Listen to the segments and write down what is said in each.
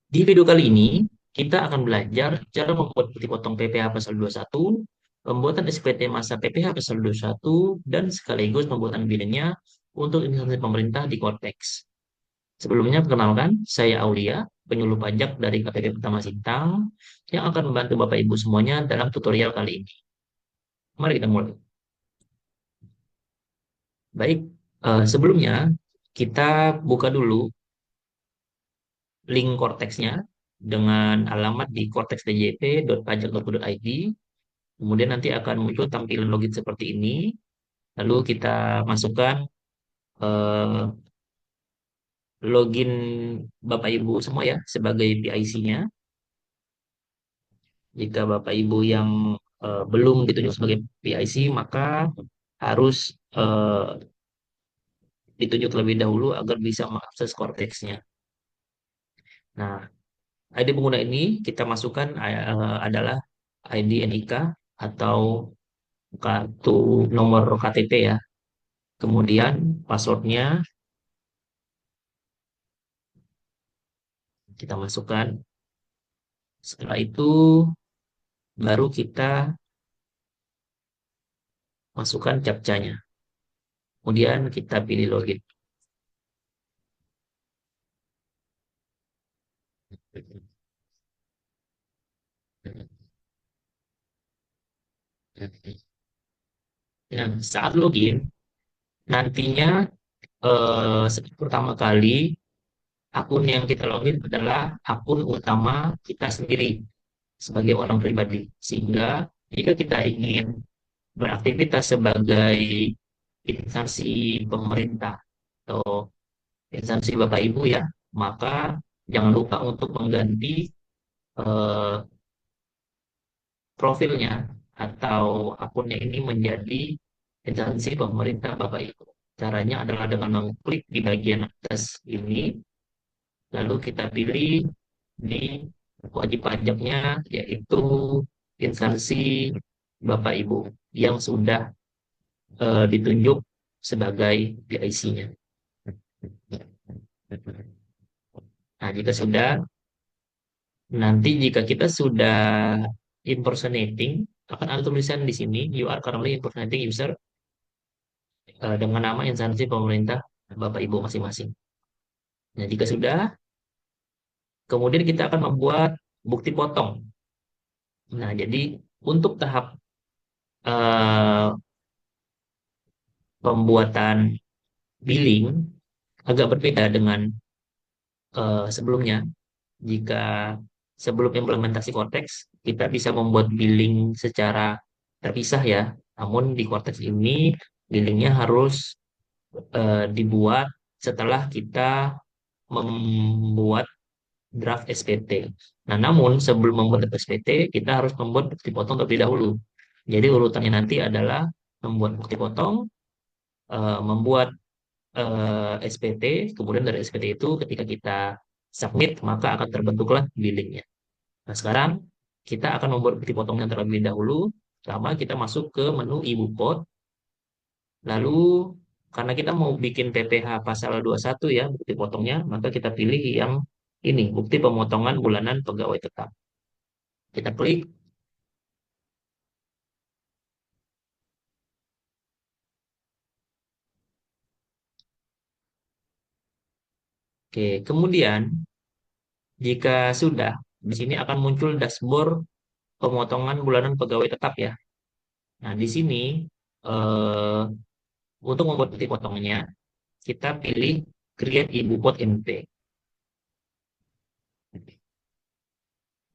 Di video kali ini, kita akan belajar cara membuat bukti potong PPh pasal 21, pembuatan SPT masa PPh pasal 21, dan sekaligus pembuatan billingnya untuk instansi pemerintah di Cortex. Sebelumnya, perkenalkan, saya Aulia, penyuluh pajak dari KPP Pertama Sintang, yang akan membantu Bapak Ibu semuanya dalam tutorial kali ini. Mari kita mulai. Baik, sebelumnya kita buka dulu link Cortex-nya dengan alamat di cortexdjp.pajak.go.id. Kemudian nanti akan muncul tampilan login seperti ini. Lalu kita masukkan eh, login Bapak Ibu semua ya sebagai PIC-nya. Jika Bapak Ibu yang belum ditunjuk sebagai PIC, maka harus ditunjuk terlebih dahulu agar bisa mengakses Cortex-nya. Nah, ID pengguna ini kita masukkan adalah ID NIK atau kartu nomor KTP ya. Kemudian passwordnya kita masukkan. Setelah itu baru kita masukkan captcha-nya. Kemudian kita pilih login. Nah, saat login, nantinya seperti pertama kali akun yang kita login adalah akun utama kita sendiri sebagai orang pribadi. Sehingga jika kita ingin beraktivitas sebagai instansi pemerintah atau instansi Bapak Ibu ya, maka jangan lupa untuk mengganti eh, profilnya atau akunnya ini menjadi instansi pemerintah Bapak Ibu. Caranya adalah dengan mengklik di bagian atas ini, lalu kita pilih di wajib pajaknya, yaitu instansi Bapak Ibu yang sudah ditunjuk sebagai PIC-nya. Nah, jika sudah, nanti jika kita sudah impersonating, akan ada tulisan di sini, you are currently impersonating user dengan nama instansi pemerintah Bapak Ibu masing-masing. Nah, jika sudah, kemudian kita akan membuat bukti potong. Nah, jadi untuk tahap eh, pembuatan billing agak berbeda dengan sebelumnya. Jika sebelum implementasi Cortex, kita bisa membuat billing secara terpisah ya. Namun di Cortex ini, billingnya harus dibuat setelah kita membuat draft SPT. Nah, namun sebelum membuat draft SPT, kita harus membuat bukti potong terlebih dahulu. Jadi urutannya nanti adalah membuat bukti potong, membuat SPT, kemudian dari SPT itu ketika kita submit, maka akan terbentuklah billingnya. Nah, sekarang kita akan membuat bukti potongnya terlebih dahulu. Pertama, kita masuk ke menu Ibu Pot. Lalu, karena kita mau bikin PPh pasal 21 ya, bukti potongnya, maka kita pilih yang ini, bukti pemotongan bulanan pegawai tetap. Kita klik. Oke, kemudian jika sudah, di sini akan muncul dashboard pemotongan bulanan pegawai tetap ya. Nah, di sini eh, untuk membuat bukti potongnya, kita pilih Create Ibu Pot NP.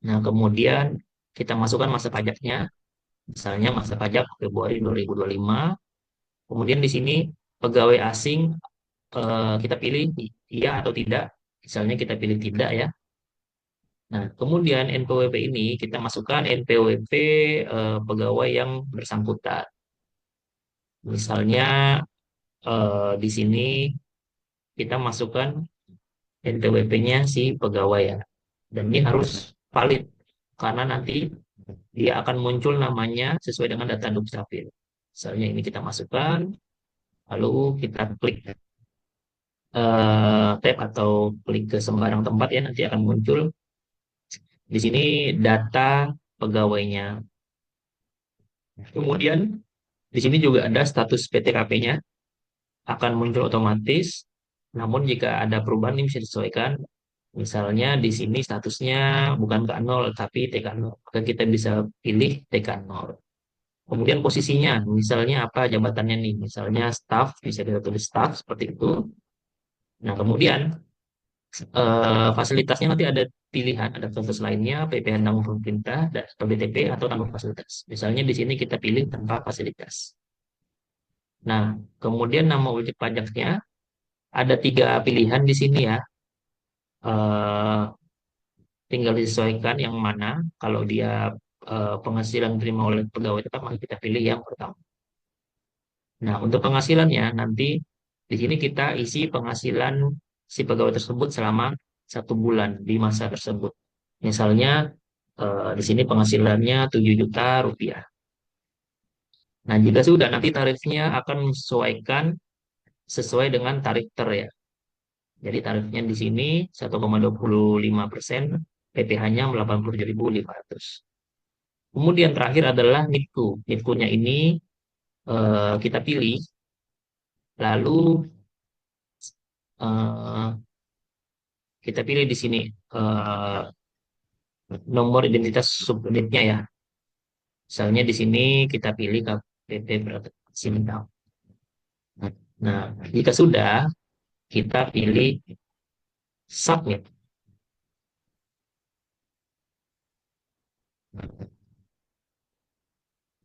Nah, kemudian kita masukkan masa pajaknya, misalnya masa pajak Februari 2025. Kemudian di sini pegawai asing kita pilih iya atau tidak. Misalnya kita pilih tidak ya. Nah, kemudian NPWP ini kita masukkan NPWP pegawai yang bersangkutan. Misalnya di sini kita masukkan NPWP-nya si pegawai ya. Dan ini harus valid karena nanti dia akan muncul namanya sesuai dengan data Dukcapil. Misalnya ini kita masukkan, lalu kita klik tab atau klik ke sembarang tempat ya nanti akan muncul. Di sini data pegawainya. Kemudian di sini juga ada status PTKP-nya akan muncul otomatis. Namun jika ada perubahan ini bisa disesuaikan. Misalnya di sini statusnya bukan K0 tapi TK0. Maka kita bisa pilih TK0. Kemudian posisinya, misalnya apa jabatannya nih? Misalnya staff, bisa kita tulis staff seperti itu. Nah, kemudian fasilitasnya nanti ada pilihan, ada fasilitas lainnya, PPh tanggung pemerintah, dan atau BTP atau tanpa fasilitas. Misalnya di sini kita pilih tanpa fasilitas. Nah, kemudian nama wajib pajaknya ada tiga pilihan di sini ya. Eh, Tinggal disesuaikan yang mana. Kalau dia penghasilan diterima oleh pegawai tetap, maka kita pilih yang pertama. Nah, untuk penghasilannya nanti di sini kita isi penghasilan si pegawai tersebut selama 1 bulan di masa tersebut. Misalnya di sini penghasilannya 7 juta rupiah. Nah, jika sudah nanti tarifnya akan menyesuaikan sesuai dengan tarif ter ya. Jadi tarifnya di sini 1,25%, PPh-nya 87.500. Kemudian terakhir adalah NIPKU. NIPKU-nya ini kita pilih, lalu eh, kita pilih di sini eh, nomor identitas subunitnya ya. Misalnya di sini kita pilih KPP Sintang. Nah, jika sudah, kita pilih submit.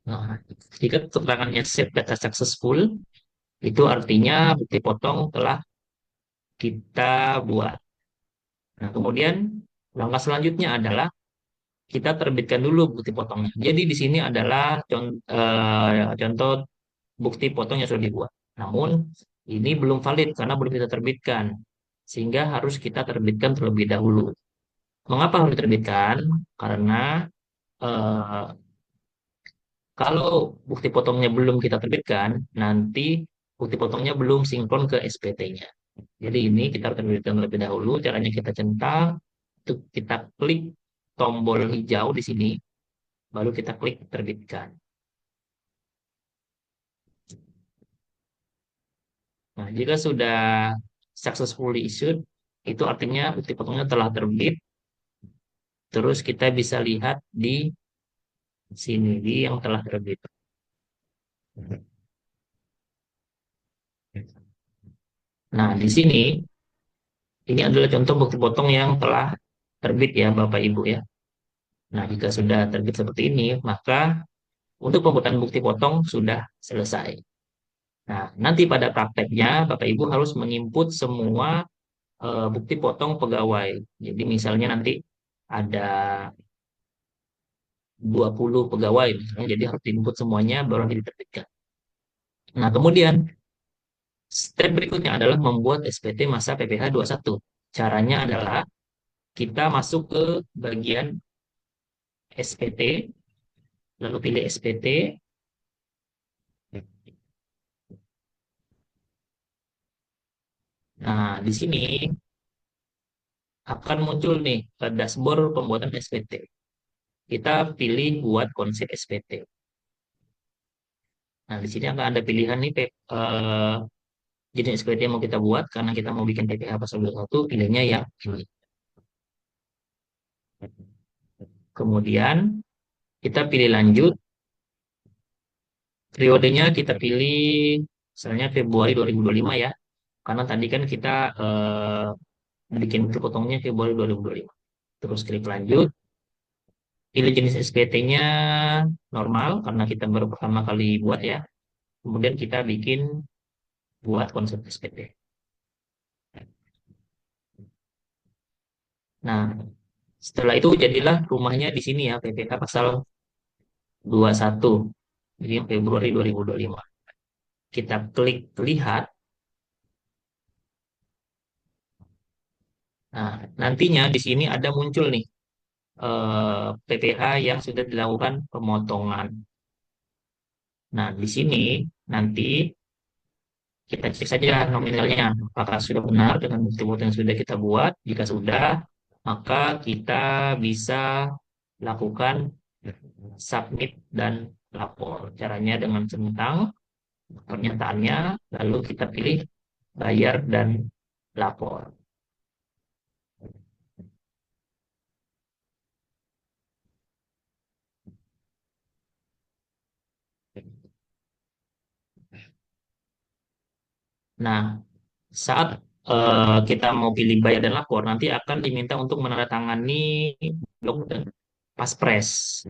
Nah, jika keterangannya save data successful, itu artinya bukti potong telah kita buat. Nah, kemudian langkah selanjutnya adalah kita terbitkan dulu bukti potongnya. Jadi di sini adalah contoh bukti potong yang sudah dibuat. Namun ini belum valid karena belum kita terbitkan. Sehingga harus kita terbitkan terlebih dahulu. Mengapa harus diterbitkan? Karena eh, kalau bukti potongnya belum kita terbitkan, nanti bukti potongnya belum sinkron ke SPT-nya. Jadi ini kita harus terbitkan terlebih dahulu. Caranya kita centang, kita klik tombol hijau di sini, baru kita klik terbitkan. Nah, jika sudah successfully issued, itu artinya bukti potongnya telah terbit. Terus kita bisa lihat di sini, di yang telah terbit. Nah, di sini, ini adalah contoh bukti potong yang telah terbit ya, Bapak Ibu ya. Nah, jika sudah terbit seperti ini, maka untuk pembuatan bukti potong sudah selesai. Nah, nanti pada prakteknya, Bapak Ibu harus menginput semua bukti potong pegawai. Jadi misalnya nanti ada 20 pegawai, misalnya, jadi harus diinput semuanya baru nanti diterbitkan. Nah, kemudian step berikutnya adalah membuat SPT masa PPh 21. Caranya adalah kita masuk ke bagian SPT, lalu pilih SPT. Nah, di sini akan muncul nih ke dashboard pembuatan SPT. Kita pilih buat konsep SPT. Nah, di sini akan ada pilihan nih jenis SPT yang mau kita buat karena kita mau bikin PPh pasal 21, pilihnya yang ini. Kemudian kita pilih lanjut, periodenya kita pilih misalnya Februari 2025 ya. Karena tadi kan kita bikin bukti potongnya Februari 2025. Terus klik lanjut, pilih jenis SPT-nya normal karena kita baru pertama kali buat ya. Kemudian kita bikin buat konsep SPT. Nah, setelah itu jadilah rumahnya di sini ya, PPK pasal 21. Jadi Februari 2025. Kita klik lihat. Nah, nantinya di sini ada muncul nih PPh yang sudah dilakukan pemotongan. Nah, di sini nanti kita cek saja nominalnya apakah sudah benar dengan bukti-bukti yang sudah kita buat. Jika sudah, maka kita bisa lakukan submit dan lapor. Caranya dengan centang pernyataannya, lalu kita pilih bayar dan lapor. Nah, saat kita mau pilih bayar dan lapor, nanti akan diminta untuk menandatangani blok dan paspres.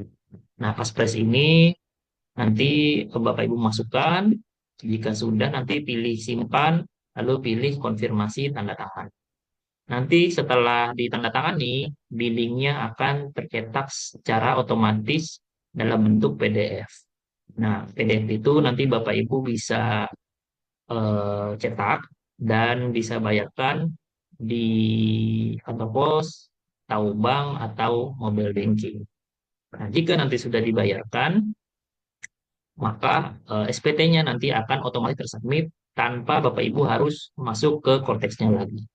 Nah, paspres ini nanti Bapak Ibu masukkan, jika sudah nanti pilih simpan, lalu pilih konfirmasi tanda tangan. Nanti setelah ditandatangani, billingnya akan tercetak secara otomatis dalam bentuk PDF. Nah, PDF itu nanti Bapak Ibu bisa cetak dan bisa bayarkan di kantor pos, tahu bank, atau mobile banking. Nah, jika nanti sudah dibayarkan, maka SPT-nya nanti akan otomatis tersubmit tanpa Bapak Ibu harus masuk ke korteksnya lagi.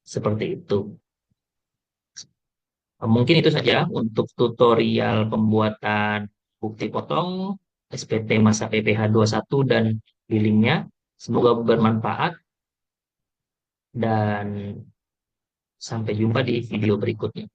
Seperti itu. Mungkin itu saja untuk tutorial pembuatan bukti potong SPT masa PPh 21 dan billingnya. Semoga bermanfaat dan sampai jumpa di video berikutnya.